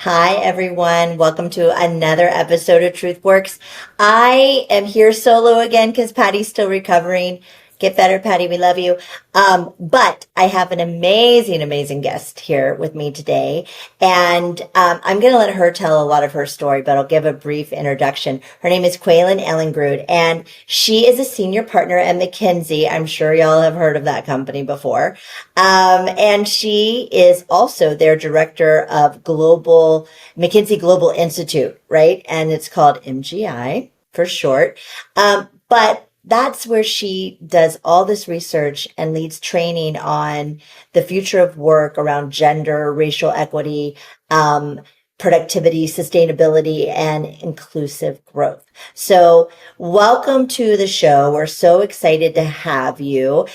Hi, everyone. Welcome to another episode of Truth Works. I am here solo again because Patty's still recovering. Get better, Patty. We love you. But I have an amazing guest here with me today. And I'm going to let her tell a lot of her story, but I'll give a brief introduction. Her name is Kweilin Ellingrud, and she is a senior partner at McKinsey. I'm sure y'all have heard of that company before. And she is also their director of McKinsey Global Institute, right? And it's called MGI for short. But that's where she does all this research and leads training on the future of work around gender, racial equity, productivity, sustainability, and inclusive growth. So welcome to the show. We're so excited to have you.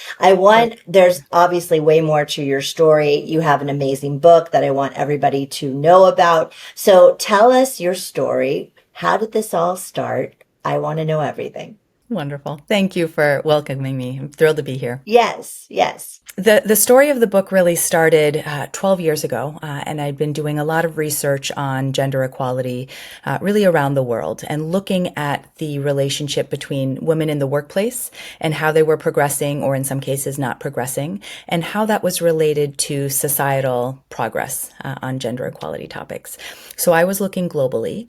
There's obviously way more to your story. You have an amazing book that I want everybody to know about. So tell us your story. How did this all start? I want to know everything. Wonderful. Thank you for welcoming me. I'm thrilled to be here. Yes. The story of the book really started 12 years ago, and I'd been doing a lot of research on gender equality really around the world and looking at the relationship between women in the workplace and how they were progressing, or in some cases not progressing, and how that was related to societal progress on gender equality topics. So I was looking globally.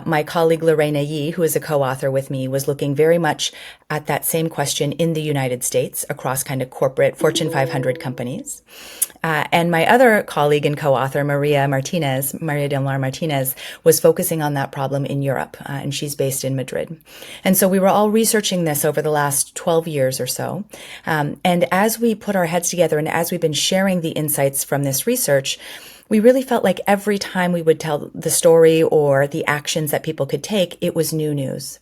My colleague Lorena Yee, who is a co-author with me, was looking very much at that same question in the United States across kind of corporate Fortune 500 companies. And my other colleague and co-author, Maria del Mar Martinez, was focusing on that problem in Europe, and she's based in Madrid. And so we were all researching this over the last 12 years or so. And as we put our heads together and as we've been sharing the insights from this research, we really felt like every time we would tell the story or the actions that people could take, it was new news.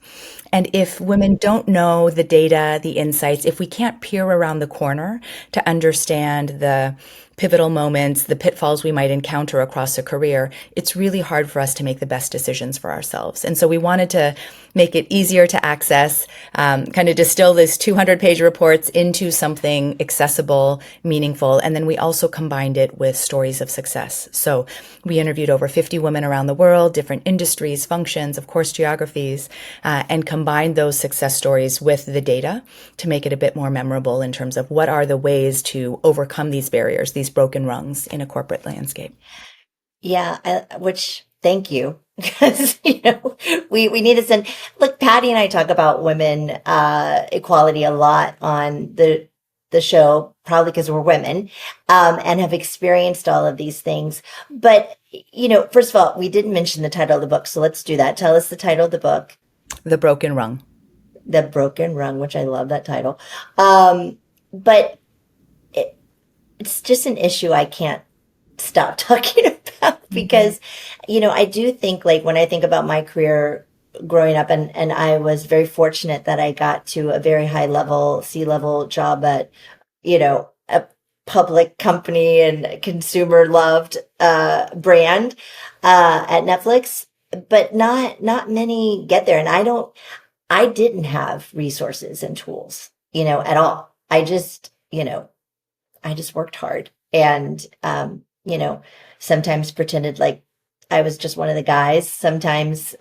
And if women don't know the data, the insights, if we can't peer around the corner to understand the pivotal moments, the pitfalls we might encounter across a career, it's really hard for us to make the best decisions for ourselves. And so we wanted to make it easier to access, kind of distill this 200-page reports into something accessible, meaningful, and then we also combined it with stories of success. So we interviewed over 50 women around the world, different industries, functions, of course, geographies, and combined those success stories with the data to make it a bit more memorable in terms of what are the ways to overcome these barriers, these broken rungs in a corporate landscape. Yeah, thank you. Because, we need to send, look, Patty and I talk about women, equality a lot on the show, probably because we're women, and have experienced all of these things. But, first of all, we didn't mention the title of the book. So let's do that. Tell us the title of the book. The Broken Rung. The Broken Rung, which I love that title. But it's just an issue I can't stop talking about because, I do think, like, when I think about my career growing up, and I was very fortunate that I got to a very high level, C-level job at, a public company and consumer loved brand at Netflix, but not many get there. And I didn't have resources and tools, at all. I just worked hard and, sometimes pretended like I was just one of the guys, sometimes,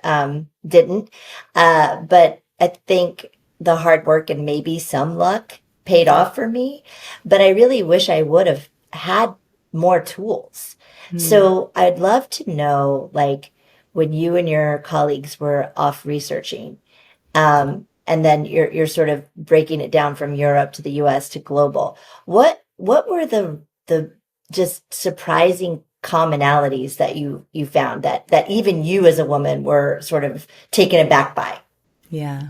didn't. But I think the hard work and maybe some luck paid off for me, but I really wish I would have had more tools. So I'd love to know, like, when you and your colleagues were off researching, and then you're sort of breaking it down from Europe to the US to global. What were the just surprising commonalities that you found that even you as a woman were sort of taken aback by? Yeah.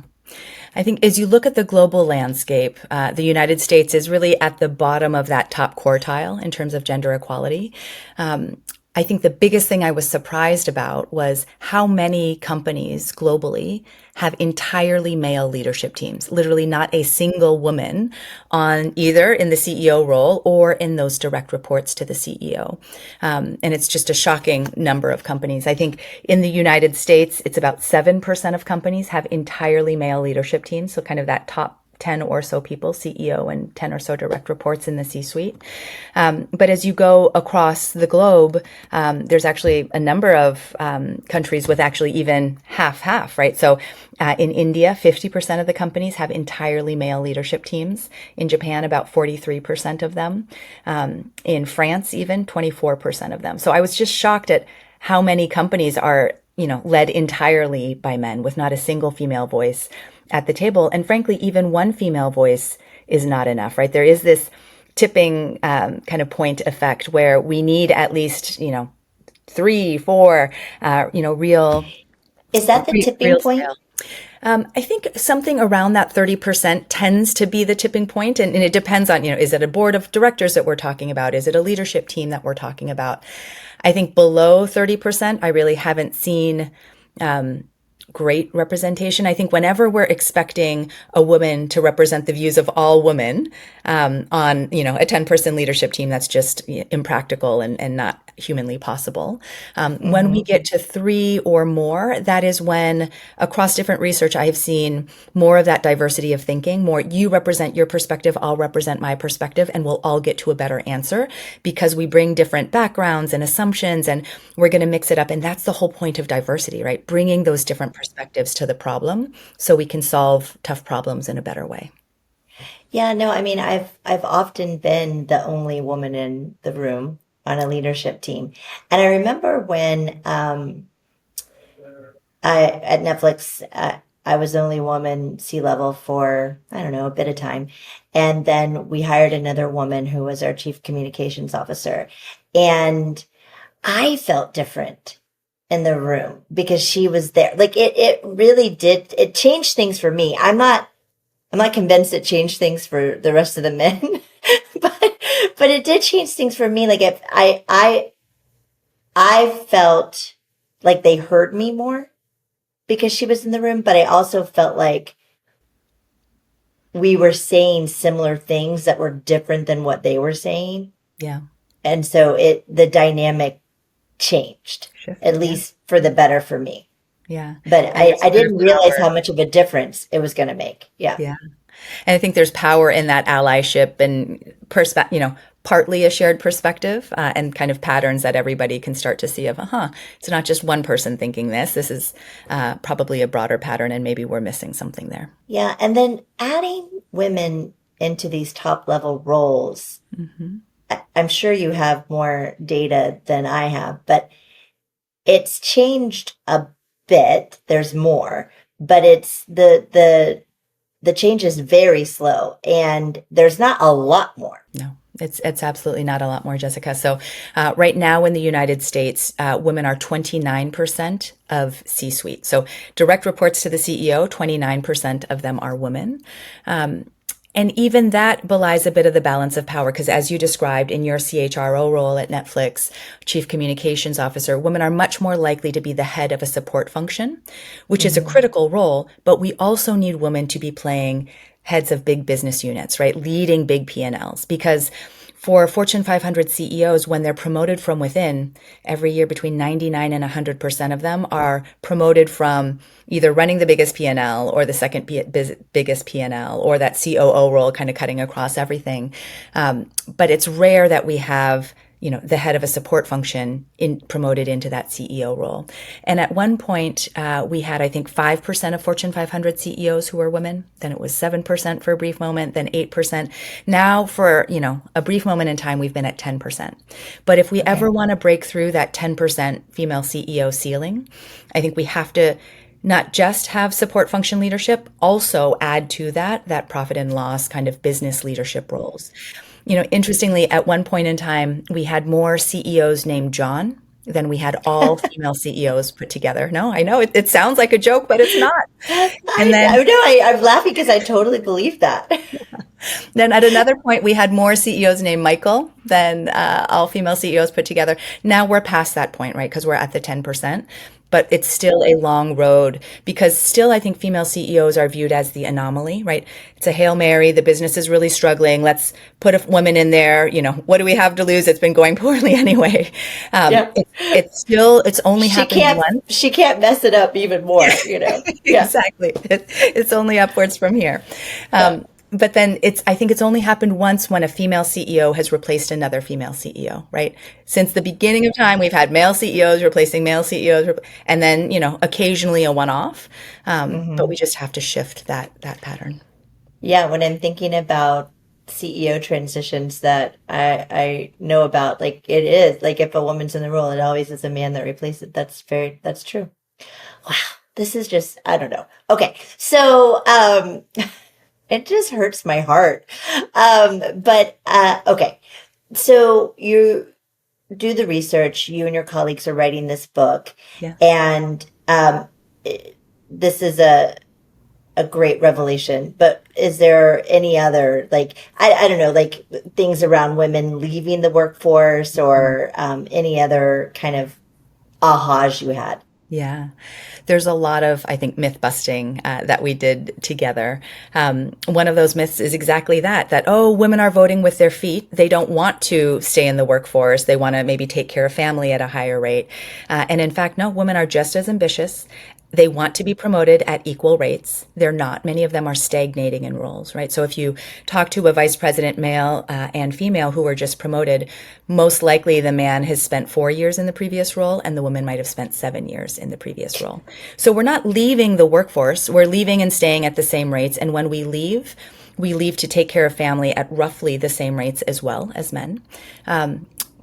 I think as you look at the global landscape, the United States is really at the bottom of that top quartile in terms of gender equality. I think the biggest thing I was surprised about was how many companies globally have entirely male leadership teams, literally not a single woman on either in the CEO role or in those direct reports to the CEO. And it's just a shocking number of companies. I think in the United States, it's about 7% of companies have entirely male leadership teams. So kind of that top 10 or so people, CEO and 10 or so direct reports in the C-suite. But as you go across the globe, there's actually a number of countries with actually even half, right? So in India, 50% of the companies have entirely male leadership teams. In Japan, about 43% of them. In France, even 24% of them. So I was just shocked at how many companies are, led entirely by men with not a single female voice at the table. And frankly, even one female voice is not enough, right? There is this tipping kind of point effect where we need at least, 3, 4, real. Is that the tipping real point? scale. I think something around that 30% tends to be the tipping point. And it depends on, is it a board of directors that we're talking about? Is it a leadership team that we're talking about? I think below 30%, I really haven't seen great representation. I think whenever we're expecting a woman to represent the views of all women on, a 10-person leadership team, that's just impractical and not humanly possible. When we get to 3 or more, that is when across different research, I have seen more of that diversity of thinking, more you represent your perspective, I'll represent my perspective, and we'll all get to a better answer because we bring different backgrounds and assumptions and we're going to mix it up. And that's the whole point of diversity, right? Bringing those different perspectives to the problem so we can solve tough problems in a better way. Yeah, no, I mean, I've often been the only woman in the room on a leadership team. And I remember when I at Netflix, I was the only woman C-level for, I don't know, a bit of time. And then we hired another woman who was our chief communications officer. And I felt different in the room because she was there. Like it really did, it changed things for me. I'm not convinced it changed things for the rest of the men, but it did change things for me. Like if I felt like they heard me more because she was in the room, but I also felt like we were saying similar things that were different than what they were saying. Yeah. And so the dynamic changed, at least for the better for me. Yeah. But I didn't realize how much of a difference it was going to make. Yeah. Yeah. And I think there's power in that allyship and partly a shared perspective and kind of patterns that everybody can start to see of, it's not just one person thinking this. This is probably a broader pattern and maybe we're missing something there. Yeah. And then adding women into these top level roles. Mm-hmm. I'm sure you have more data than I have, but it's changed a bit. There's more, but it's the change is very slow and there's not a lot more. No, it's absolutely not a lot more, Jessica. So right now in the United States, women are 29% of C-suite. So direct reports to the CEO, 29% of them are women. And even that belies a bit of the balance of power, because as you described in your CHRO role at Netflix, Chief Communications Officer, women are much more likely to be the head of a support function, which is a critical role, but we also need women to be playing heads of big business units, right? Leading big P&Ls, because for Fortune 500 CEOs, when they're promoted from within, every year between 99 and 100% of them are promoted from either running the biggest P&L or the second biggest P&L or that COO role kind of cutting across everything. But it's rare that we have the head of a support function promoted into that CEO role. And at one point, we had, I think, 5% of Fortune 500 CEOs who were women. Then it was 7% for a brief moment, then 8%. Now for, a brief moment in time, we've been at 10%. But if we ever want to break through that 10% female CEO ceiling, I think we have to not just have support function leadership, also add to that profit and loss kind of business leadership roles. Interestingly, at one point in time, we had more CEOs named John than we had all female CEOs put together. No, I know it sounds like a joke, but it's not. And then I'm laughing because I totally believe that. Then at another point, we had more CEOs named Michael than all female CEOs put together. Now we're past that point, right? Because we're at the 10%. But it's still a long road because still I think female CEOs are viewed as the anomaly, right? It's a Hail Mary. The business is really struggling. Let's put a woman in there. What do we have to lose? It's been going poorly anyway. It's only happening once. She can't mess it up even more, Yeah. Exactly. It's only upwards from here. But then I think it's only happened once when a female CEO has replaced another female CEO, right? Since the beginning of time, we've had male CEOs replacing male CEOs, and then, occasionally a one-off. But we Hmm. just have to shift that pattern. Yeah, when I'm thinking about CEO transitions that I know about, like it is like if a woman's in the role, it always is a man that replaces it. That's true. Wow, this is just I don't know. Okay, so it just hurts my heart. But okay, so you do the research. You and your colleagues are writing this book, Yeah. and this is a great revelation. But is there any other like I don't know like things around women leaving the workforce or any other kind of ahas you had? Yeah. There's a lot of, I think, myth busting that we did together. One of those myths is exactly that, oh, women are voting with their feet. They don't want to stay in the workforce. They want to maybe take care of family at a higher rate. And in fact, no, women are just as ambitious. They want to be promoted at equal rates. They're not. Many of them are stagnating in roles, right? So if you talk to a vice president, male and female, who were just promoted, most likely the man has spent 4 years in the previous role and the woman might have spent 7 years in the previous role. So we're not leaving the workforce. We're leaving and staying at the same rates. And when we leave to take care of family at roughly the same rates as well as men.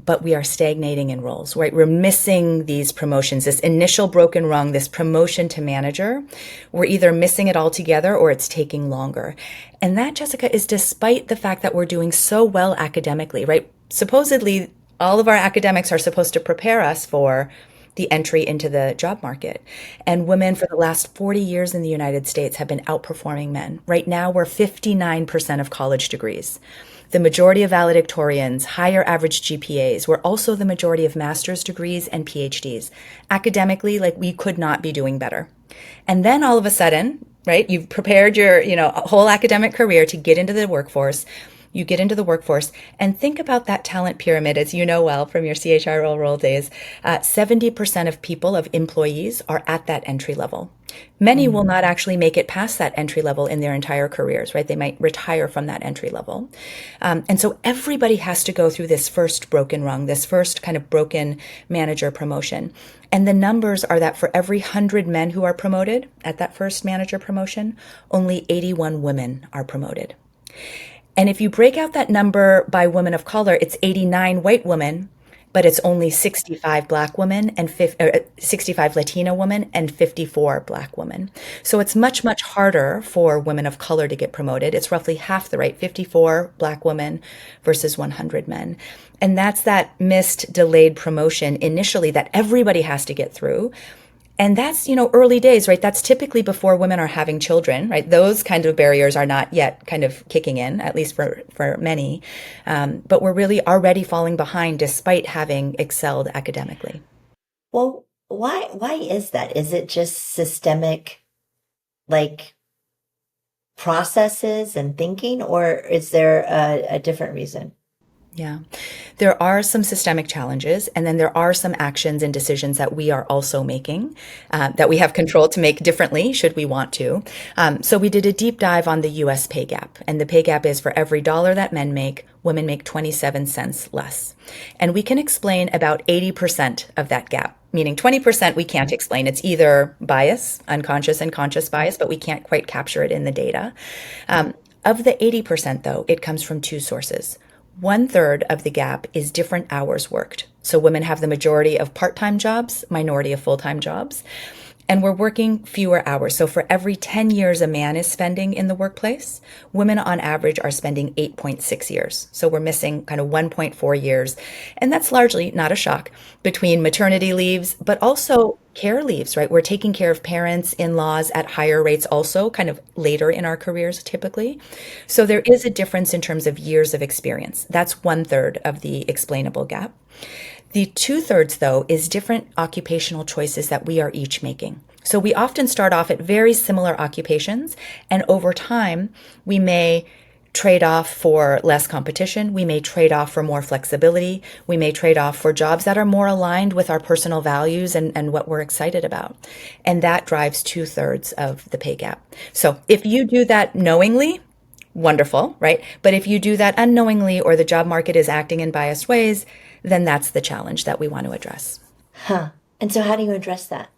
But we are stagnating in roles, right? We're missing these promotions, this initial broken rung, this promotion to manager. We're either missing it altogether or it's taking longer. And that, Jessica, is despite the fact that we're doing so well academically, right? Supposedly, all of our academics are supposed to prepare us for the entry into the job market. And women for the last 40 years in the United States have been outperforming men. Right now, we're 59% of college degrees. The majority of valedictorians, higher average GPAs, we're also the majority of master's degrees and PhDs. Academically, like we could not be doing better. And then all of a sudden, right, you've prepared your, whole academic career to get into the workforce. You get into the workforce and think about that talent pyramid, as you know well from your CHRO role days. 70% of people, of employees, are at that entry level. Many will not actually make it past that entry level in their entire careers, right? They might retire from that entry level. And so everybody has to go through this first broken rung, this first kind of broken manager promotion. And the numbers are that for every 100 men who are promoted at that first manager promotion, only 81 women are promoted. And if you break out that number by women of color, it's 89 white women, but it's only 65 black women and 65 Latina women and 54 black women. So it's much, much harder for women of color to get promoted. It's roughly half the rate, 54 black women versus 100 men. And that's that missed, delayed promotion initially that everybody has to get through. And that's, early days, right? That's typically before women are having children, right? Those kind of barriers are not yet kind of kicking in, at least for many. But we're really already falling behind despite having excelled academically. Well, why is that? Is it just systemic like processes and thinking, or is there a different reason? Yeah. There are some systemic challenges, and then there are some actions and decisions that we are also making that we have control to make differently should we want to. So we did a deep dive on the US pay gap, and the pay gap is for every dollar that men make, women make 27 cents less. And we can explain about 80% of that gap. Meaning 20% we can't explain. It's either bias, unconscious and conscious bias, but we can't quite capture it in the data. Of the 80%, though, it comes from two sources. 1/3 of the gap is different hours worked. So women have the majority of part-time jobs, minority of full-time jobs, and we're working fewer hours. So for every 10 years a man is spending in the workplace, women on average are spending 8.6 years. So we're missing kind of 1.4 years. And that's largely not a shock between maternity leaves, but also care leaves, right? We're taking care of parents, in-laws at higher rates also, kind of later in our careers typically. So there is a difference in terms of years of experience. That's 1/3 of the explainable gap. The 2/3, though, is different occupational choices that we are each making. So we often start off at very similar occupations, and over time, we may trade off for less competition. We may trade off for more flexibility. We may trade off for jobs that are more aligned with our personal values and what we're excited about. And that drives 2/3 of the pay gap. So if you do that knowingly, wonderful, right? But if you do that unknowingly or the job market is acting in biased ways, then that's the challenge that we want to address. Huh. And so how do you address that?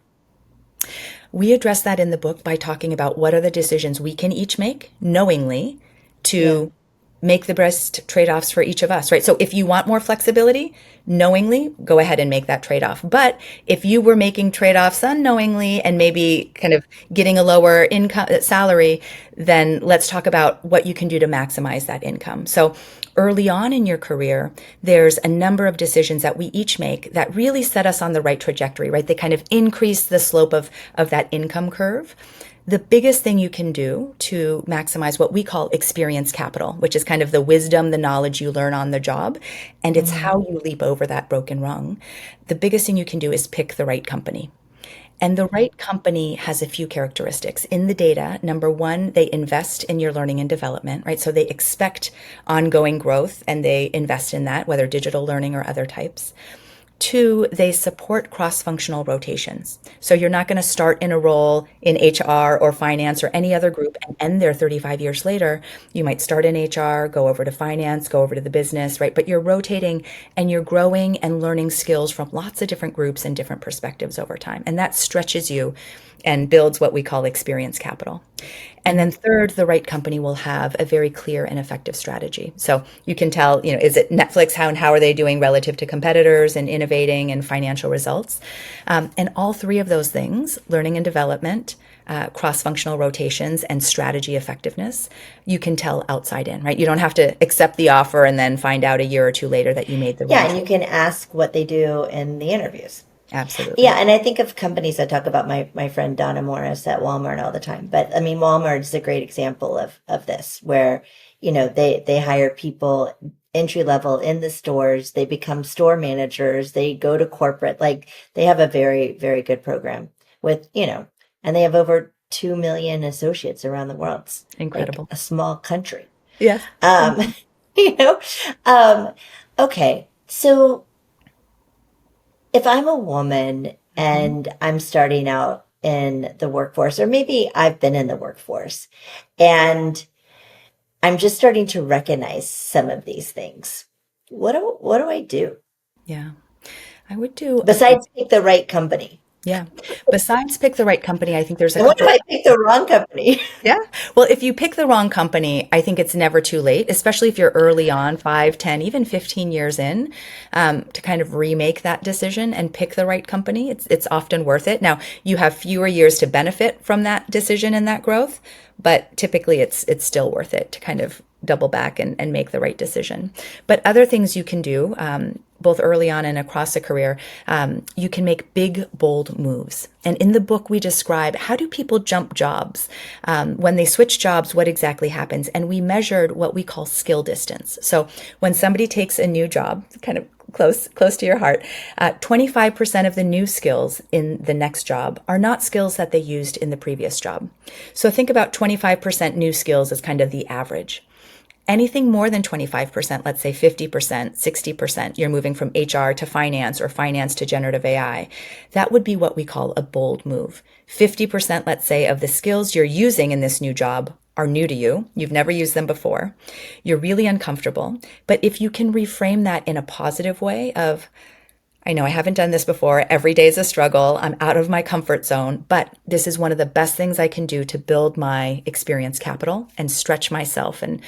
We address that in the book by talking about what are the decisions we can each make knowingly Yeah. to make the best trade-offs for each of us, right? So if you want more flexibility, knowingly, go ahead and make that trade-off. But if you were making trade-offs unknowingly and maybe kind of getting a lower income salary, then let's talk about what you can do to maximize that income. So early on in your career, there's a number of decisions that we each make that really set us on the right trajectory, right? They kind of increase the slope of that income curve. The biggest thing you can do to maximize what we call experience capital, which is kind of the wisdom, the knowledge you learn on the job, and it's how you leap over that broken rung. The biggest thing you can do is pick the right company. And the right company has a few characteristics. In the data, number one, they invest in your learning and development, right? So they expect ongoing growth and they invest in that, whether digital learning or other types. Two, they support cross-functional rotations. So you're not going to start in a role in HR or finance or any other group and end there 35 years later. You might start in HR, go over to finance, go over to the business, right? But you're rotating and you're growing and learning skills from lots of different groups and different perspectives over time. And that stretches you and builds what we call experience capital. And then third, the right company will have a very clear and effective strategy. So you can tell, is it Netflix? How are they doing relative to competitors and innovating and financial results? And all three of those things, learning and development, cross-functional rotations, and strategy effectiveness, you can tell outside in, right? You don't have to accept the offer and then find out a year or two later that you made the Yeah, wrong and you choice. can ask what they do in the interviews. Absolutely. Yeah, and I think of companies. I talk about my friend Donna Morris at Walmart all the time. But I mean, Walmart is a great example of this, where they hire people entry level in the stores. They become store managers. They go to corporate. Like they have a very very good program with and they have over 2 million associates around the world. It's like Incredible. a small country. Yes. Um, you know. Um, okay, so if I'm a woman Mhm. and I'm starting out in the workforce, or maybe I've been in the workforce and I'm just starting to recognize some of these things, what do I do Yeah. I would do a few. besides pick the right company? Yeah. Besides pick the right company, I think there's a And what if couple. I pick the wrong company? Yeah. Well, if you pick the wrong company, I think it's never too late, especially if you're early on, 5, 10, even 15 years in, to kind of remake that decision and pick the right company. It's often worth it. Now, you have fewer years to benefit from that decision and that growth, but typically it's still worth it to kind of double back and make the right decision. But other things you can do, both early on and across a career, you can make big, bold moves. And in the book, we describe how do people jump jobs? When they switch jobs, what exactly happens? And we measured what we call skill distance. So when somebody takes a new job, kind of close to your heart, 25% of the new skills in the next job are not skills that they used in the previous job. So think about 25% new skills as kind of the average. Anything more than 25%, let's say 50%, 60%, you're moving from HR to finance or finance to generative AI. That would be what we call a bold move. 50%, let's say, of the skills you're using in this new job are new to you. You've never used them before. You're really uncomfortable. But if you can reframe that in a positive way of, I know I haven't done this before. Every day is a struggle. I'm out of my comfort zone, but this is one of the best things I can do to build my experience capital and stretch myself and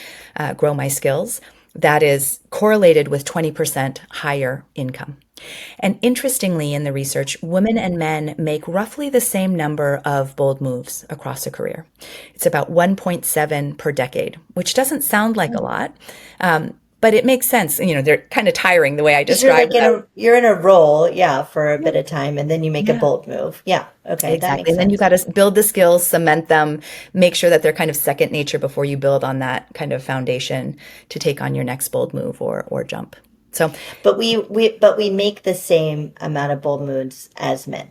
grow my skills. That is correlated with 20% higher income. And interestingly, in the research, women and men make roughly the same number of bold moves across a career. It's about 1.7 per decade, which doesn't sound like a lot. But it makes sense. They're kind of tiring the way I Because you're described them. you're in a role, yeah, for a bit of time, and then you make a Yeah, bold move. Yeah, okay, that exactly. makes And then you sense. got to build the skills, cement them, make sure that they're kind of second nature before you build on that kind of foundation to take on your next bold move or jump. So But we make the same amount of bold moves as men.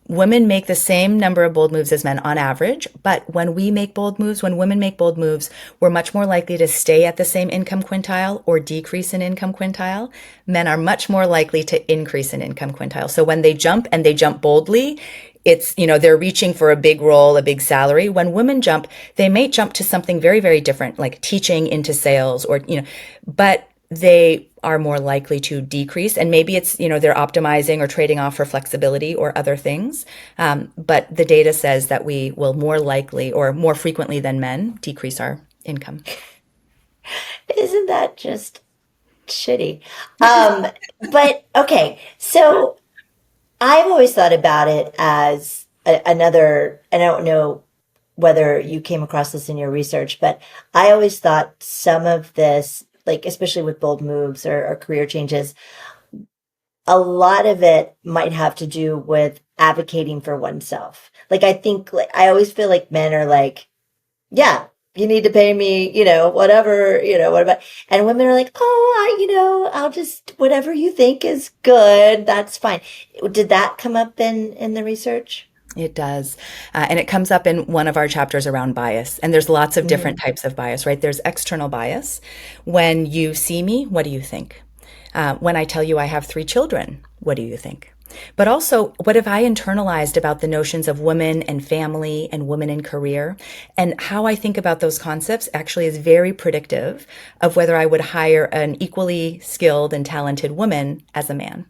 women make the same number of bold moves as men on average, but when women make bold moves, we're much more likely to stay at the same income quintile or decrease in income quintile. Men are much more likely to increase in income quintile. So when they jump and they jump boldly, it's, they're reaching for a big role, a big salary. When women jump, they may jump to something very, very different, like teaching into sales or, but they are more likely to decrease. And maybe it's, they're optimizing or trading off for flexibility or other things. But the data says that we will more likely or more frequently than men decrease our income. Isn't that just shitty? But okay, so I've always thought about it as another, and I don't know whether you came across this in your research, but I always thought some of this, like especially with bold moves or career changes, a lot of it might have to do with advocating for oneself. Like I think, like I always feel like men are like, yeah, you need to pay me, whatever, what about, and women are like, oh, I'll just, whatever you think is good, that's fine. Did that come up in the research? It does. And it comes up in one of our chapters around bias. And there's lots of different Mm. types of bias, right? There's external bias. When you see me, what do you think? When I tell you I have 3 children, what do you think? But also, what have I internalized about the notions of women and family and women in career? And how I think about those concepts actually is very predictive of whether I would hire an equally skilled and talented woman as a man.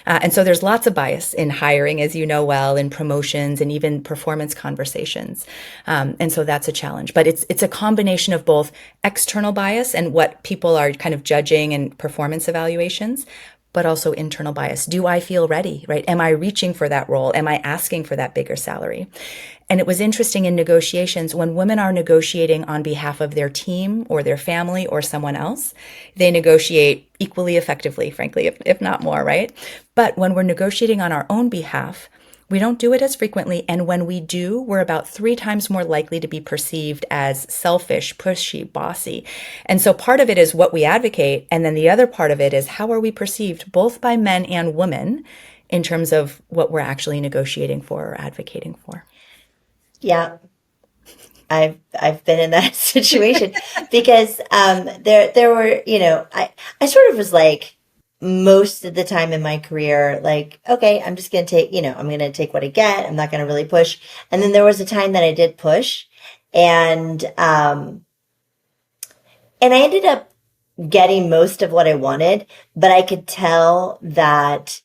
And so there's lots of bias in hiring, as you know well, in promotions and even performance conversations. And so that's a challenge. But it's a combination of both external bias and what people are kind of judging in performance evaluations, but also internal bias. Do I feel ready, right? Am I reaching for that role? Am I asking for that bigger salary? And it was interesting in negotiations, when women are negotiating on behalf of their team or their family or someone else, they negotiate equally effectively, frankly, if not more, right? But when we're negotiating on our own behalf, we don't do it as frequently. And when we do, we're about 3 times more likely to be perceived as selfish, pushy, bossy. And so part of it is what we advocate. And then the other part of it is how are we perceived both by men and women in terms of what we're actually negotiating for or advocating for. Yeah, I've been in that situation because there were, I sort of was like most of the time in my career, like, okay, I'm just gonna take, I'm gonna take what I get. I'm not gonna really push. And then there was a time that I did push, and and I ended up getting most of what I wanted, but I could tell that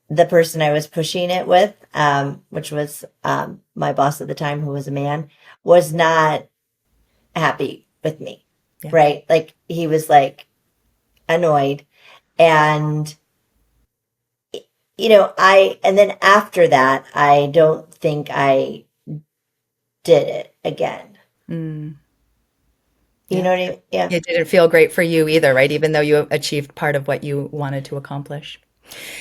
the person I was pushing it with, which was my boss at the time, who was a man, was not happy with me, Yeah. right? Like he was like annoyed. And, and then after that, I don't think I did it again. Mm, You yeah. know what I mean? Yeah. It didn't feel great for you either, right? Even though you achieved part of what you wanted to accomplish.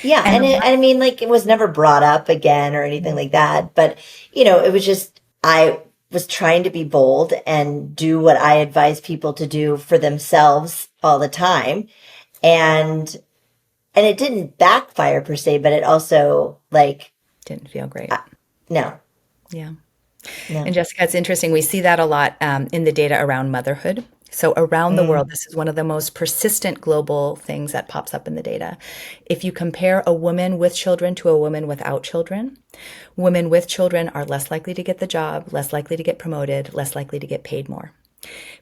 Yeah. And I mean, like it was never brought up again or anything like that. But, it was just, I was trying to be bold and do what I advise people to do for themselves all the time. And it didn't backfire per se, but it also like, didn't feel great. no, Yeah. And no. Jessica, it's interesting. We see that a lot in the data around motherhood. So around the world, Mm. this is one of the most persistent global things that pops up in the data. If you compare a woman with children to a woman without children, women with children are less likely to get the job, less likely to get promoted, less likely to get paid more.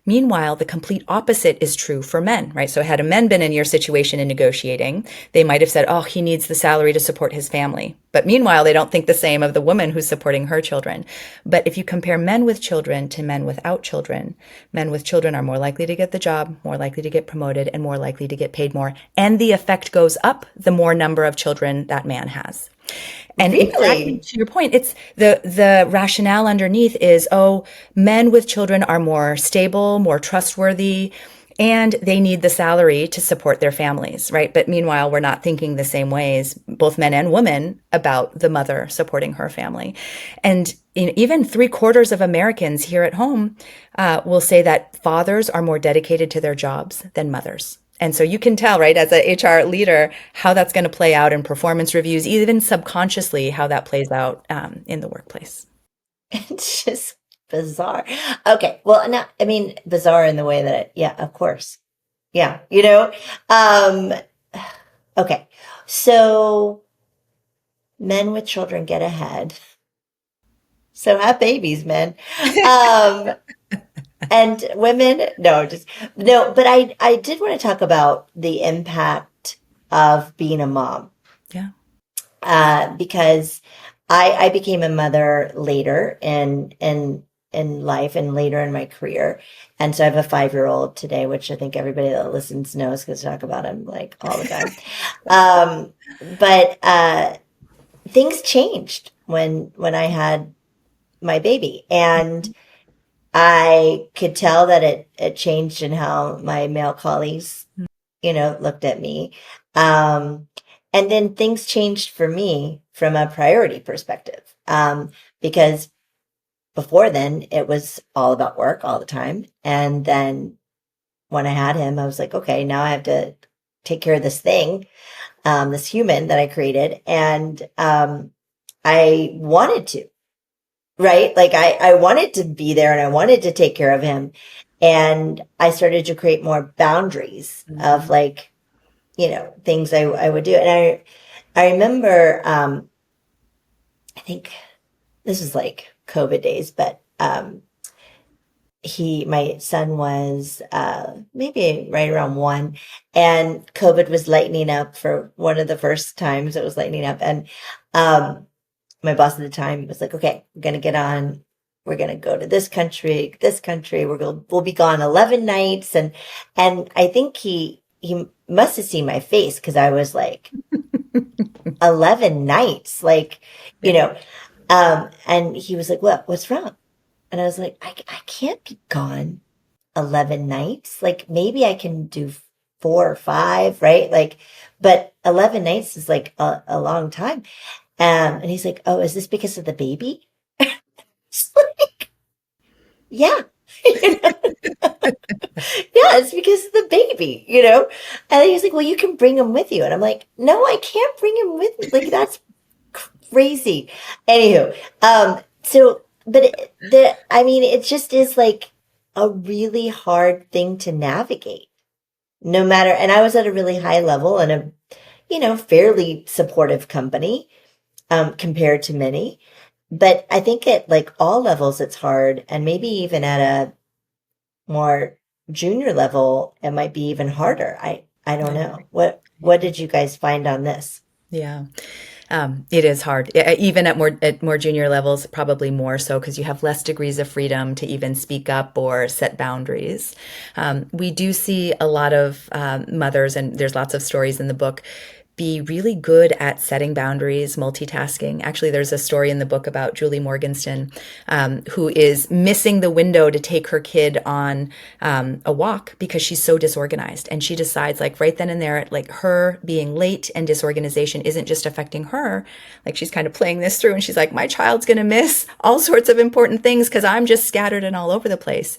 Meanwhile, the complete opposite is true for men, right? So had a men been in your situation in negotiating, they might have said, oh, he needs the salary to support his family. But meanwhile, they don't think the same of the woman who's supporting her children. But if you compare men with children to men without children, men with children are more likely to get the job, more likely to get promoted, and more likely to get paid more. And the effect goes up the more number of children that man has. And exactly Really? to your point, it's the rationale underneath is, oh, men with children are more stable, more trustworthy, and they need the salary to support their families, right? But meanwhile, we're not thinking the same ways, both men and women, about the mother supporting her family. And even 3/4 of Americans here at home will say that fathers are more dedicated to their jobs than mothers. And so you can tell, right, as a HR leader, how that's going to play out in performance reviews, even subconsciously, how that plays out in the workplace. It's just bizarre. Okay. Well, no, I mean, bizarre in the way that yeah, of course. Yeah. Um, okay. So men with children get ahead. So have babies, men. Um, and women, no, just no. But I did want to talk about the impact of being a mom, Yeah. because I became a mother later in life and later in my career. And so I have a 5-year old today, which I think everybody that listens knows because I talk about him like all the time. But things changed when I had my baby, and I could tell that it changed in how my male colleagues, looked at me. Um, and then things changed for me from a priority perspective. Because before then it was all about work all the time. And then when I had him, I was like, okay, now I have to take care of this thing, this human that I created. And, I wanted to, right? Like I wanted to be there and I wanted to take care of him. And I started to create more boundaries of Mhm. like, things I would do. And I remember, I think this was like COVID days, but, my son was, maybe right around 1, and COVID was lightening up for one of the first times it was lightening up. And, my boss at the time was like, okay, we're going to get on. We're going to go to this country. We'll be gone 11 nights. And I think he must have seen my face because I was like, 11 nights, like, you Yeah. know, and he was like, what's wrong? And I was like, I can't be gone 11 nights. Like maybe I can do 4 or 5, right? Like, but 11 nights is like a long time. And he's like, oh, is this because of the baby? It's like, yeah. Yeah, it's because of the baby. And he's like, well, you can bring him with you. And I'm like, no, I can't bring him with me. Like, that's crazy. Anywho, but I mean, it just is like a really hard thing to navigate, no matter. And I was at a really high level in a, fairly supportive company, compared to many. But I think at like all levels, it's hard. And maybe even at a more junior level, it might be even harder. I don't I know. agree. I What agree. did you guys find on this? Yeah. It is hard, even at more junior levels, probably more so because you have less degrees of freedom to even speak up or set boundaries. We do see a lot of mothers, and there's lots of stories in the book, be really good at setting boundaries, multitasking. Actually, there's a story in the book about Julie Morgenstern, who is missing the window to take her kid on a walk because she's so disorganized. And she decides, like, right then and there, like, her being late and disorganization isn't just affecting her. Like, she's kind of playing this through, and she's like, my child's going to miss all sorts of important things because I'm just scattered and all over the place.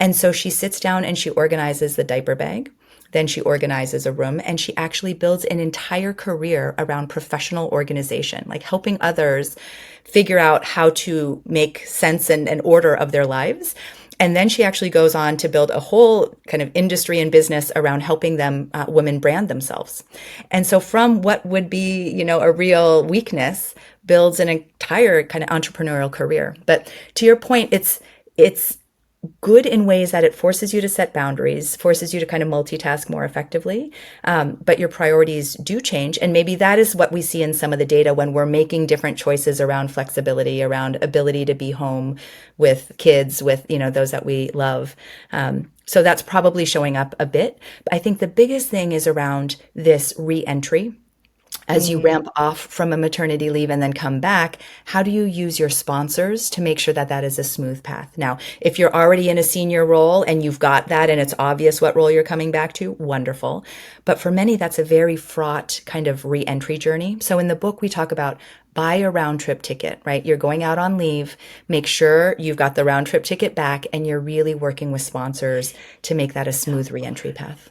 And so she sits down and she organizes the diaper bag. Then she organizes a room, and she actually builds an entire career around professional organization, like helping others figure out how to make sense and order of their lives. And then she actually goes on to build a whole kind of industry and business around helping them, women brand themselves. And so from what would be, a real weakness, builds an entire kind of entrepreneurial career. But to your point, it's good in ways that it forces you to set boundaries, forces you to kind of multitask more effectively. But your priorities do change. And maybe that is what we see in some of the data when we're making different choices around flexibility, around ability to be home with kids, with, those that we love. So that's probably showing up a bit. But I think the biggest thing is around this re-entry as you Mm. ramp off from a maternity leave and then come back. How do you use your sponsors to make sure that that is a smooth path? Now, if you're already in a senior role and you've got that and it's obvious what role you're coming back to, wonderful. But for many, that's a very fraught kind of re-entry journey. So in the book, we talk about buy a round trip ticket, right? You're going out on leave, make sure you've got the round trip ticket back, and you're really working with sponsors to make that a smooth re-entry path.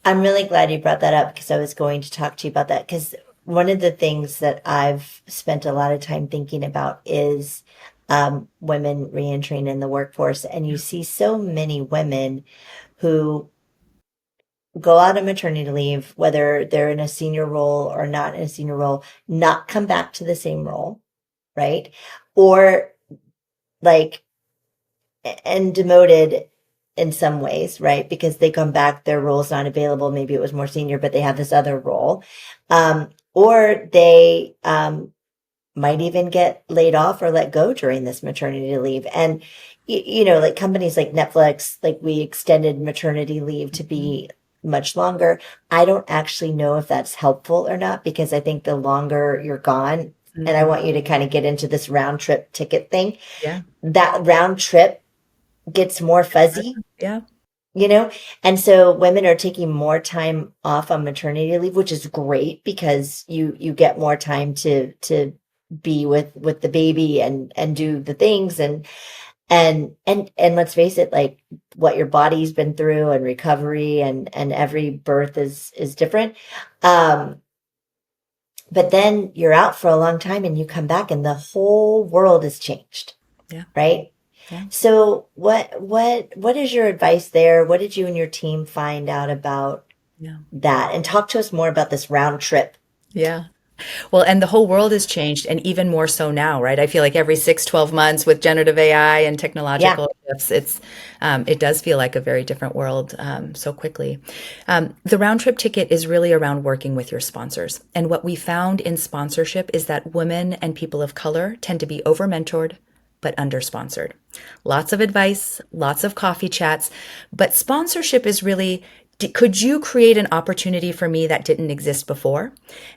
I'm really glad you brought that up because I was going to talk to you about that. Because one of the things that I've spent a lot of time thinking about is, women reentering in the workforce. And you see so many women who go out on maternity leave, whether they're in a senior role or not in a senior role, not come back to the same role, right? Or like, and demoted in some ways, right? Because they come back, their role's not available. Maybe it was more senior, but they have this other role. Or they might even get laid off or let go during this maternity leave. And, like companies like Netflix, like we extended maternity leave to Mhm. be much longer. I don't actually know if that's helpful or not, because I think the longer you're gone, and I Mhm. want you to kind of get into this round trip ticket thing, Yeah. that round trip gets more fuzzy, Yeah. you know? And so women are taking more time off on maternity leave, which is great because you get more time to be with the baby and do the things and let's face it, like what your body's been through and recovery and every birth is different. Um, but then you're out for a long time and you come back and the whole world has changed, Yeah. right? Yeah. So what is your advice there? What did you and your team find out about Yeah. that? And talk to us more about this round trip. Yeah. Well, and the whole world has changed, and even more so now, right? I feel like every 6, 12 months with generative AI and Yeah. technological shifts, it does feel like a very different world so quickly. The round trip ticket is really around working with your sponsors. And what we found in sponsorship is that women and people of color tend to be over mentored, but under sponsored. Lots of advice, lots of coffee chats, but sponsorship is really, could you create an opportunity for me that didn't exist before?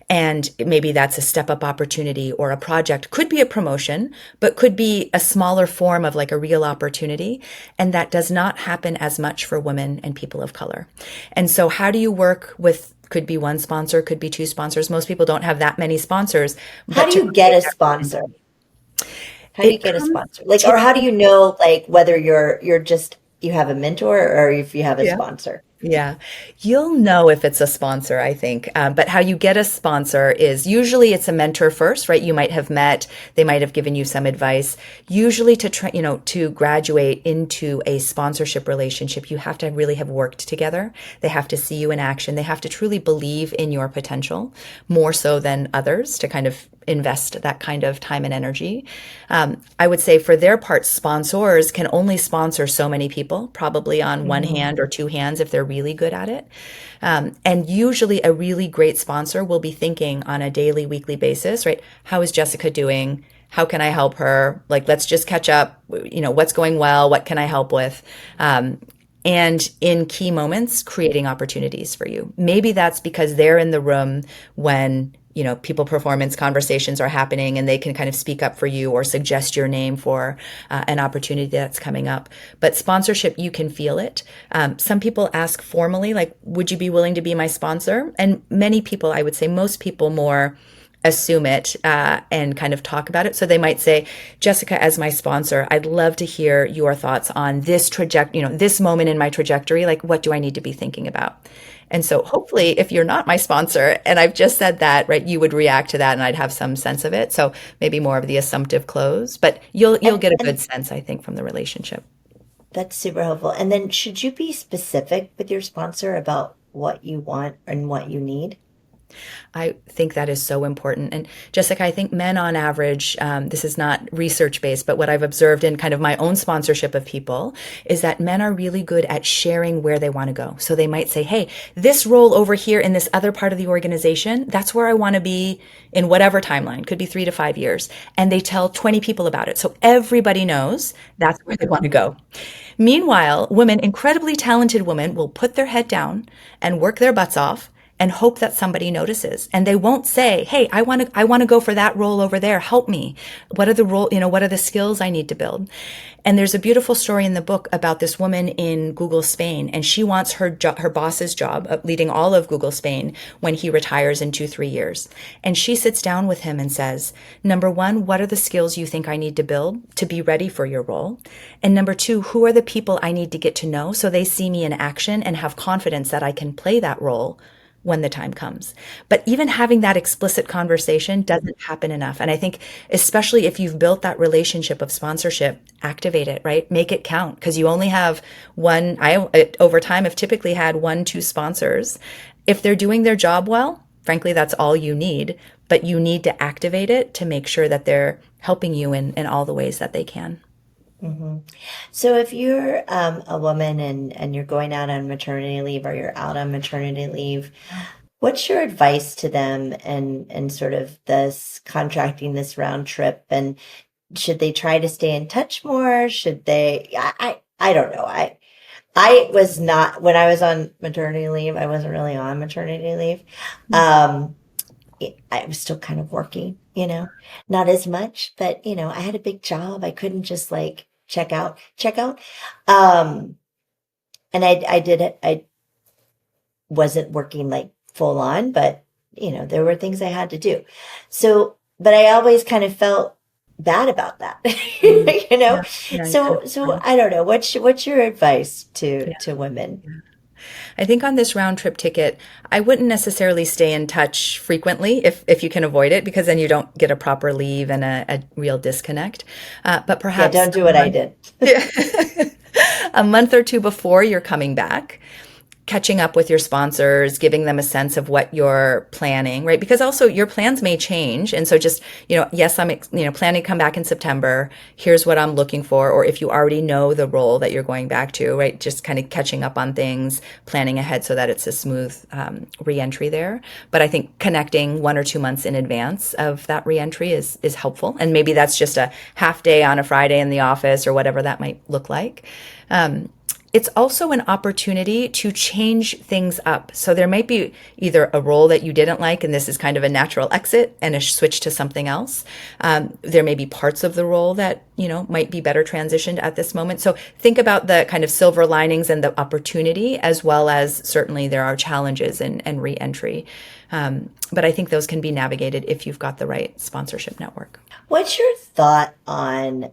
And maybe that's a step up opportunity or a project, could be a promotion, but could be a smaller form of like a real opportunity. And that does not happen as much for women and people of color. And so how do you work with, could be one sponsor, could be two sponsors. Most people don't have that many sponsors, How but do to you get create a that sponsor? opportunity. How do you It get a comes sponsor? Like, or how do typically. you know, like, whether you're just you have a mentor or if you have a Yeah. sponsor? Yeah, you'll know if it's a sponsor, I think. But how you get a sponsor is usually it's a mentor first, right? You might have met, they might have given you some advice. Usually to try, to graduate into a sponsorship relationship, you have to really have worked together. They have to see you in action. They have to truly believe in your potential more so than others to kind of invest that kind of time and energy. I would say for their part, sponsors can only sponsor so many people, probably on one Hmm. hand or two hands if they're really good at it. And usually a really great sponsor will be thinking on a daily, weekly basis, right? How is Jessica doing? How can I help her? Like, let's just catch up. What's going well? What can I help with? And in key moments, creating opportunities for you. Maybe that's because they're in the room when people performance conversations are happening and they can kind of speak up for you or suggest your name for an opportunity that's coming up. But sponsorship, you can feel it. Some people ask formally, like, would you be willing to be my sponsor? And many people, I would say most people more assume it and kind of talk about it. So they might say, Jessica, as my sponsor, I'd love to hear your thoughts on this trajectory, this moment in my trajectory. Like, what do I need to be thinking about? And so hopefully if you're not my sponsor and I've just said that, right, you would react to that and I'd have some sense of it. So maybe more of the assumptive close, but you'll And get a good and sense, I think, from the relationship. that's super helpful. And then should you be specific with your sponsor about what you want and what you need? I think that is so important. And Jessica, I think men on average, this is not research based, but what I've observed in kind of my own sponsorship of people is that men are really good at sharing where they want to go. So they might say, hey, this role over here in this other part of the organization, that's where I want to be in whatever timeline, could be 3 to 5 years. And they tell 20 people about it. So everybody knows that's where they want to go. Meanwhile, women, incredibly talented women, will put their head down and work their butts off and hope that somebody notices. And they won't say, "Hey, I want to go for that role over there. Help me. What are the skills I need to build?" And there's a beautiful story in the book about this woman in Google Spain, and she wants her boss's job of leading all of Google Spain when he retires in 2, 3 years. And she sits down with him and says, number one, what are the skills you think I need to build to be ready for your role? And number two, who are the people I need to get to know so they see me in action and have confidence that I can play that role when the time comes. But even having that explicit conversation doesn't happen enough. And I think, especially if you've built that relationship of sponsorship, activate it, right? Make it count because you only have one. Over time, have typically had 1, 2 sponsors. If they're doing their job well, frankly, that's all you need. But you need to activate it to make sure that they're helping you in all the ways that they can. hmm So if you're a woman and you're going out on maternity leave or you're out on maternity leave, what's your advice to them and sort of this contracting this round trip? And should they try to stay in touch more? Should they? I don't know. I was not when I was on maternity leave. I wasn't really on maternity leave. Um, I was still kind of working, not as much, but I had a big job. I couldn't just like check out. Um, and I did it. I wasn't working like full on, but there were things I had to do. So, but I always kind of felt bad about that, Mm. Yeah, yeah, I can so understand. I don't know. What's your advice Yeah. to women? I think on this round trip ticket, I wouldn't necessarily stay in touch frequently if you can avoid it, because then you don't get a proper leave and a real disconnect. But Yeah, perhaps don't do what I did. a month or two before you're coming back, catching up with your sponsors, giving them a sense of what you're planning, right? Because also your plans may change. And so just, yes, I'm, planning to come back in September. Here's what I'm looking for. Or if you already know the role that you're going back to, right? Just kind of catching up on things, planning ahead so that it's a smooth reentry there. But I think connecting 1 or 2 months in advance of that reentry is helpful. And maybe that's just a half day on a Friday in the office or whatever that might look like. It's also an opportunity to change things up. So there might be either a role that you didn't like, and this is kind of a natural exit and a switch to something else. There may be parts of the role that, might be better transitioned at this moment. So think about the kind of silver linings and the opportunity, as well as certainly there are challenges and reentry. But I think those can be navigated if you've got the right sponsorship network. What's your thought on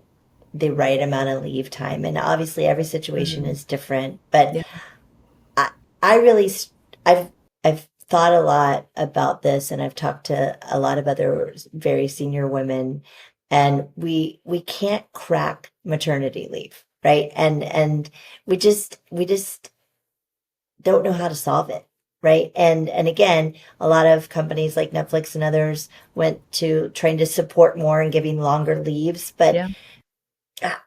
the right amount of leave time? And obviously, every situation Mhm. is different, but Yeah. I, I really, I've thought a lot about this, and I've talked to a lot of other very senior women, and we can't crack maternity leave, right? And we just don't know how to solve it, right? And again, a lot of companies like Netflix and others went to trying to support more and giving longer leaves, but Yeah.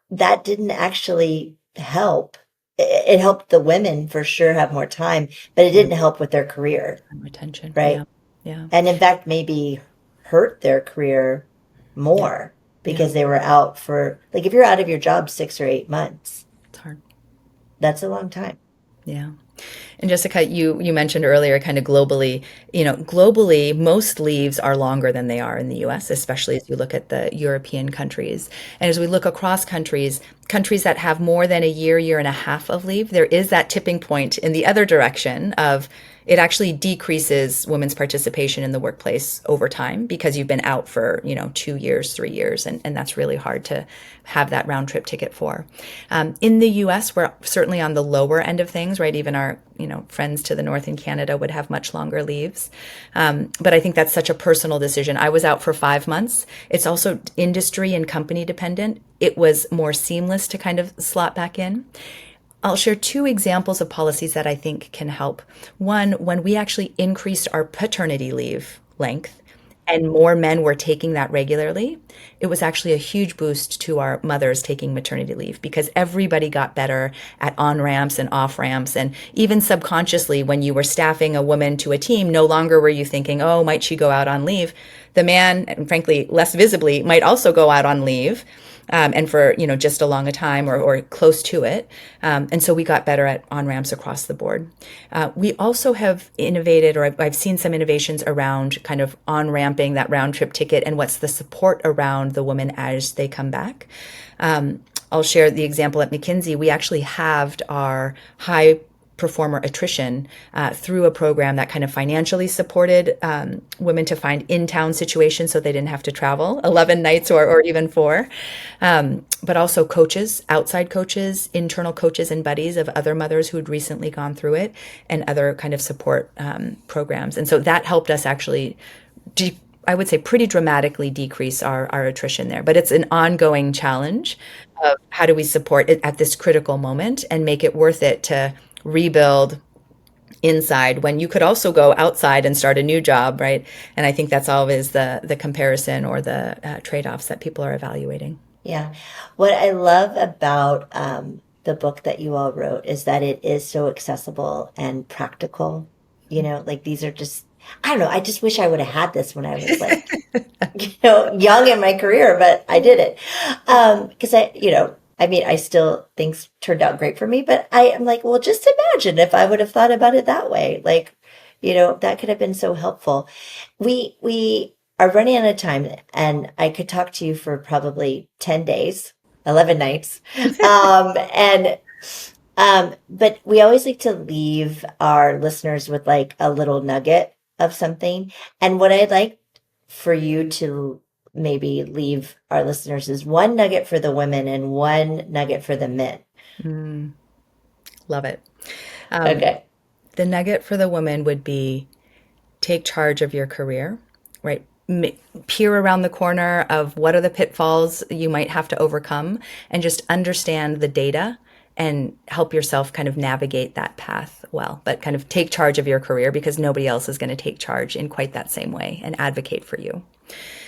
that didn't actually help. It helped the women for sure have more time, but it Yeah. didn't help with their career, And retention. Yeah. right? Yeah. And in fact, maybe hurt their career Yeah. more Yeah. because they were out for, like, if you're out of your job 6 or 8 months, It's hard. that's a long time. Yeah. And Jessica, you mentioned earlier kind of globally, globally, most leaves are longer than they are in the US, especially as you look at the European countries. And as we look across countries, countries that have more than a year and a half of leave, there is that tipping point in the other direction of it actually decreases women's participation in the workplace over time because you've been out for, 2 years, 3 years, and that's really hard to have that round trip ticket for. In the US, we're certainly on the lower end of things, right? Even our, friends to the north in Canada would have much longer leaves. But I think that's such a personal decision. I was out for 5 months. It's also industry and company dependent. It was more seamless to kind of slot back in. I'll share two examples of policies that I think can help. One, when we actually increased our paternity leave length and more men were taking that regularly, it was actually a huge boost to our mothers taking maternity leave because everybody got better at on ramps and off ramps. And even subconsciously, when you were staffing a woman to a team, no longer were you thinking, oh, might she go out on leave? The man, and frankly, less visibly, might also go out on leave and for just along a time or close to it. And so we got better at on ramps across the board. We also have innovated, or I've seen some innovations around kind of on ramping that round trip ticket and what's the support around the woman as they come back. I'll share the example at McKinsey. We actually halved our high performer attrition through a program that kind of financially supported women to find in-town situations so they didn't have to travel 11 nights or even four. But also coaches, outside coaches, internal coaches and buddies of other mothers who had recently gone through it and other kind of support programs. And so that helped us actually I would say pretty dramatically decrease our attrition there. But it's an ongoing challenge of how do we support it at this critical moment and make it worth it to rebuild inside when you could also go outside and start a new job, right? And I think that's always the comparison or the trade-offs that people are evaluating. Yeah. What I love about the book that you all wrote is that it is so accessible and practical. Like these are just, I don't know, I just wish I would have had this when I was like, young in my career, but I did it. Because I mean, I still things turned out great for me, but I am like, well, just imagine if I would have thought about it that way. Like, that could have been so helpful. We are running out of time, and I could talk to you for probably 10 days, 11 nights. And but we always like to leave our listeners with like a little nugget of something. And what I'd like for you to maybe leave our listeners is one nugget for the women and one nugget for the men. Mm, love it. Um, Okay. the nugget for the woman would be take charge of your career, right? Peer around the corner of what are the pitfalls you might have to overcome and just understand the data and help yourself kind of navigate that path well, but kind of take charge of your career because nobody else is going to take charge in quite that same way and advocate for you.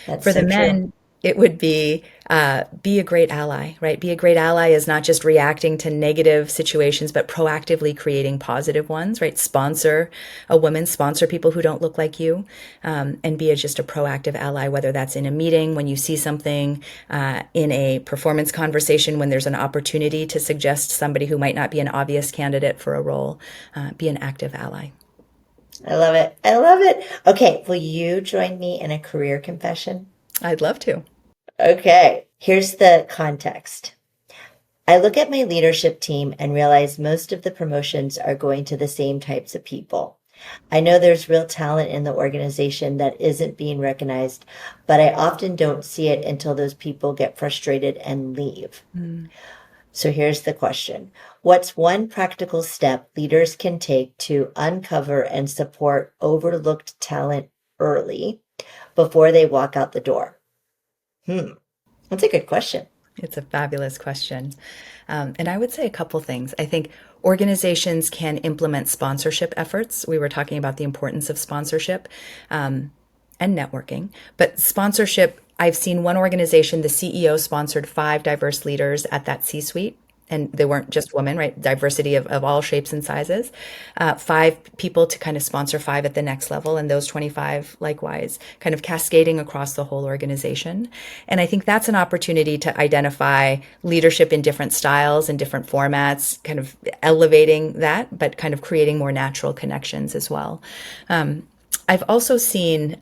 That's For the so true. men, it would be a great ally, right? Be a great ally is not just reacting to negative situations, but proactively creating positive ones, right? Sponsor a woman, sponsor people who don't look like you, and be just a proactive ally, whether that's in a meeting, when you see something, in a performance conversation, when there's an opportunity to suggest somebody who might not be an obvious candidate for a role, be an active ally. I love it. I love it. Okay. Will you join me in a career confession? I'd love to. Okay. Here's the context. I look at my leadership team and realize most of the promotions are going to the same types of people. I know there's real talent in the organization that isn't being recognized, but I often don't see it until those people get frustrated and leave. Mm. So here's the question. What's one practical step leaders can take to uncover and support overlooked talent early before they walk out the door? That's a good question. It's a fabulous question. And I would say a couple things. I think organizations can implement sponsorship efforts. We were talking about the importance of sponsorship and networking. But sponsorship, I've seen one organization, the CEO sponsored 5 diverse leaders at that C suite. And they weren't just women, right? Diversity of all shapes and sizes. 5 people to kind of sponsor 5 at the next level, and those 25 likewise, kind of cascading across the whole organization. And I think that's an opportunity to identify leadership in different styles and different formats, kind of elevating that, but kind of creating more natural connections as well. I've also seen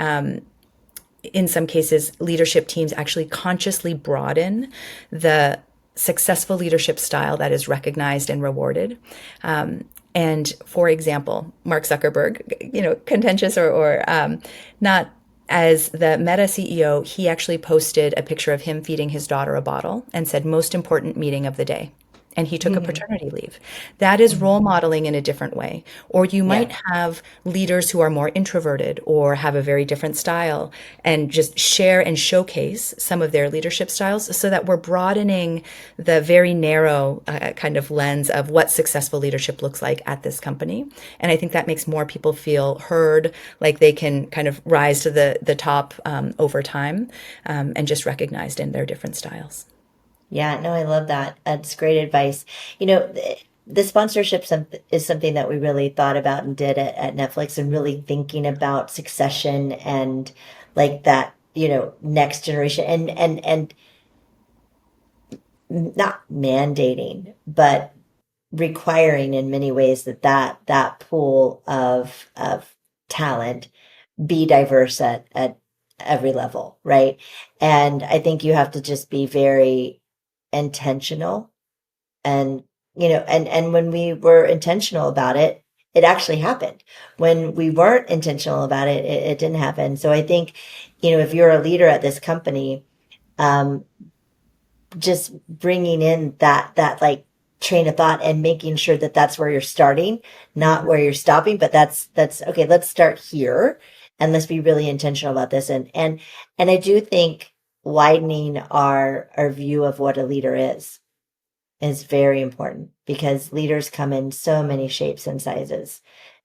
in some cases, leadership teams actually consciously broaden the successful leadership style that is recognized and rewarded. And for example, Mark Zuckerberg, contentious or not, as the Meta CEO, he actually posted a picture of him feeding his daughter a bottle and said, most important meeting of the day. And he took a paternity leave. That is role modeling in a different way. Or you might Yeah. have leaders who are more introverted or have a very different style and just share and showcase some of their leadership styles so that we're broadening the very narrow kind of lens of what successful leadership looks like at this company. And I think that makes more people feel heard, like they can kind of rise to the top over time, and just recognized in their different styles. Yeah, no, I love that. That's great advice. The sponsorship is something that we really thought about and did at Netflix, and really thinking about succession and like that, next generation, and not mandating, but requiring in many ways that pool of talent be diverse at every level, right? And I think you have to just be very intentional, and and when we were intentional about it, it actually happened. When we weren't intentional about it, it didn't happen. So I think, if you're a leader at this company, um just bringing in that like train of thought and making sure that that's where you're starting, not where you're stopping, but that's okay. Let's start here, and let's be really intentional about this. And I do think widening our view of what a leader is very important, because leaders come in so many shapes and sizes,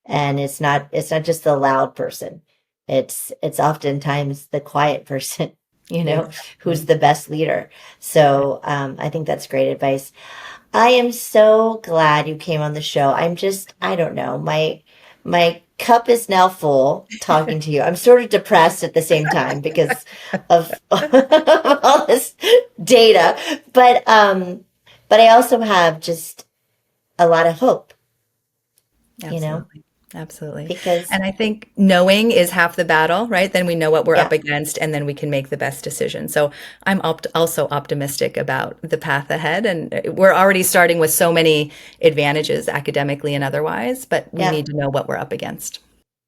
and it's not just the loud person. It's oftentimes the quiet person. who's Exactly. the best leader. So I think that's great advice. I am so glad you came on the show. I don't know, my cup is now full talking to you. I'm sort of depressed at the same time because of all this data, but I also have just a lot of hope, you know, Absolutely. Absolutely. because And I think knowing is half the battle, right? Then we know what we're up yeah, against and then we can make the best decision. So I'm also optimistic about the path ahead. And we're already starting with so many advantages academically and otherwise, but we yeah. need to know what we're up against.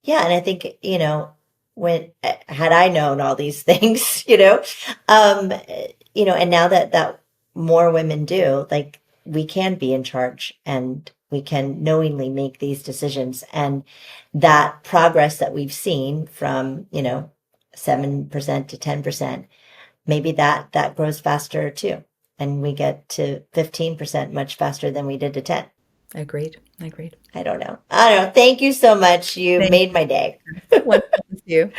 Yeah, and I think, when had I known all these things, and now that more women do, like we can be in charge and we can knowingly make these decisions. And that progress that we've seen from, 7% to 10%, maybe that grows faster too. And we get to 15% much faster than we did to 10. Agreed. Agreed. I don't know. I don't know. Thank you so much. You Thank made my day. you. Wonderful to see you.